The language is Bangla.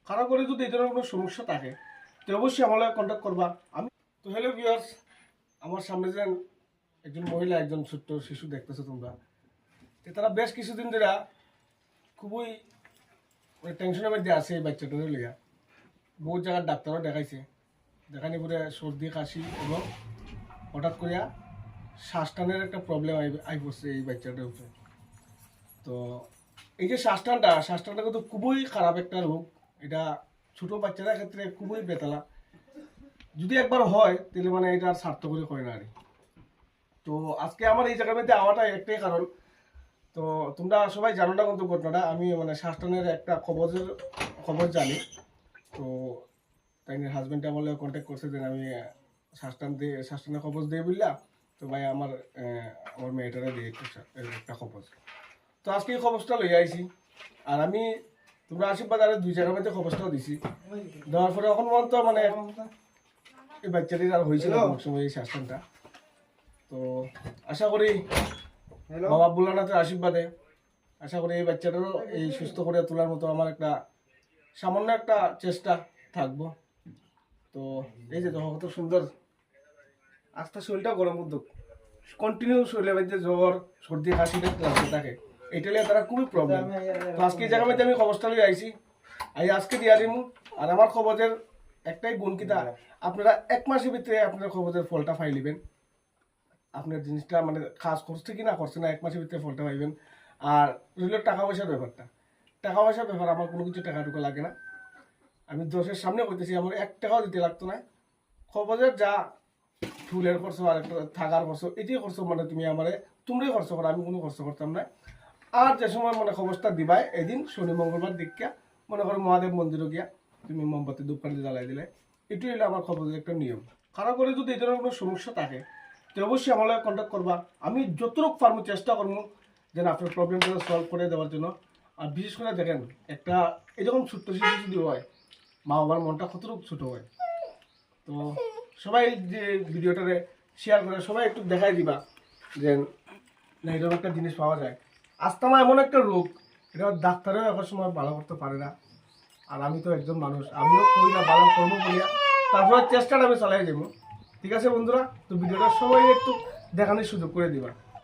কারো করে যদি এই ধরনের কোনো সমস্যা থাকে তো অবশ্যই আমার লগে কন্ট্যাক্ট করবা। আমি তো হ্যালো ভিউয়ার্স, আমার সামনে যে একজন মহিলা একজন ছোট্ট শিশু দেখতেছো তোমরা, তো তারা বেশ কিছুদিন ধরে খুবই টেনশনের মধ্যে আছে এই বাচ্চাটাকে লিয়া। বহু জায়গার ডাক্তারও দেখাইছে, দেখানি পরে সর্দি কাশি এবং হঠাৎ করিয়া শ্বাসটানের একটা প্রবলেম আই পড়ছে এই বাচ্চাটার উপরে। তো এই যে শ্বাসটানটা কিন্তু খুবই খারাপ একটা রোগ। এটা ছোট বাচ্চাদের ক্ষেত্রে খুবই বেতালা। যদি একবার হয় তাহলে মানে এটা আর সার্থক করে হয় না আর। তো আজকে আমার এই জায়গার মধ্যে আওয়াটা একটাই কারণ, তো তোমরা সবাই জানো না কিন্তু ঘটনাটা, আমি মানে শ্বাসটানের একটা খবর জানি। তো তাই হাজব্যান্ডে আমার কন্ট্যাক্ট করছে যে আমি শ্বাসটানের খবর দিয়ে বললাম, তো ভাই আমার মেয়েটারে দিয়ে একটা খবর। তো আজকে এই খবরটা লইয়া আইছি। আর আমি তোমরা আশীর্বাদ আরে 2 জায়গার মধ্যে খবরটাও দিছি, দেওয়ার পরে এখন পর্যন্ত মানে এই বাচ্চাটির আর হয়েছিল অনেক সময় এই শ্বাসটানটা। তো আশা করি বাবা বুলানাথের আশীর্বাদে আশা করি এই বাচ্চাটারও এই সুস্থ করে তোলার মতো আমার একটা সামান্য একটা চেষ্টা থাকবো। তো এই যে দেখো কত সুন্দর, আস্তে শরীরটা গরম উদ্যোগ, কন্টিনিউ শরীরের মধ্যে জ্বর সর্দি কাশিটা লাগতে থাকে, এটা নিয়ে তারা খুবই প্রবলেম। তো আজকে এই জায়গার মধ্যে আমি খবরটা লিয়ে আইছি, আজকে দিয়া দিমু। আর আমার খবরের একটাই গুণ কিতা, আপনারা 1 মাসের ভিতরে আপনার খবরের ফলটা পাই লিবেন। আপনার জিনিসটা মানে কাজ করছে কি না করছে না 1 মাসের ভিতরে ফলটা পাইবেন। আর রইল টাকা পয়সার ব্যাপারটা, টাকা পয়সার ব্যাপার আমার কোনো কিছু টাকা টুকা লাগে না। আমি 10-এর সামনে করতেছি, আমার 1 টাকাও দিতে লাগতো না। খবরের যা ফুলের খরচ আর একটা থাকার খরচ এটাই খরচ, মানে তোমরাই খরচ করো, আমি কোনো খরচ করতাম না। আর যে সময় মানে খবরটা দিবাই এদিন শনি মঙ্গলবার দিকটা মনে করো মহাদেব মন্দিরে গিয়া তুমি মোমবাতি ধূপকাঠি জ্বালাই দিলে, এটাই হলো আমার খবরের একটা নিয়ম। কারো করে যদি এই ধরনের কোনো সমস্যা থাকে তো অবশ্যই আমার লগে কন্ট্যাক্ট করবা। আমি যতটুকু পারবো চেষ্টা করবো যেন আপনার প্রবলেমটা সলভ করে দেওয়ার জন্য। আর বিশেষ করে দেখেন একটা এরকম ছোট্ট শিশু যদি হয়, মা বাবার মনটা কতটুকু ছোটো হয়। তো সবাই যে ভিডিওটারে শেয়ার করে সবাই একটু দেখাই দিবা যে না এরকম একটা জিনিস পাওয়া যায়। আস্তামা এমন একটা রোগ, এটা ডাক্তারেও এখন সময় ভালো করতে পারে না। আর আমি তো একজন মানুষ, আমিও করি না ভালো করবো বলিয়া, তারপরে চেষ্টাটা আমি চালাই যাবো। ঠিক আছে বন্ধুরা, তো ভিডিওটা সবাই একটু দেখানোর সুযোগ করে দিবা।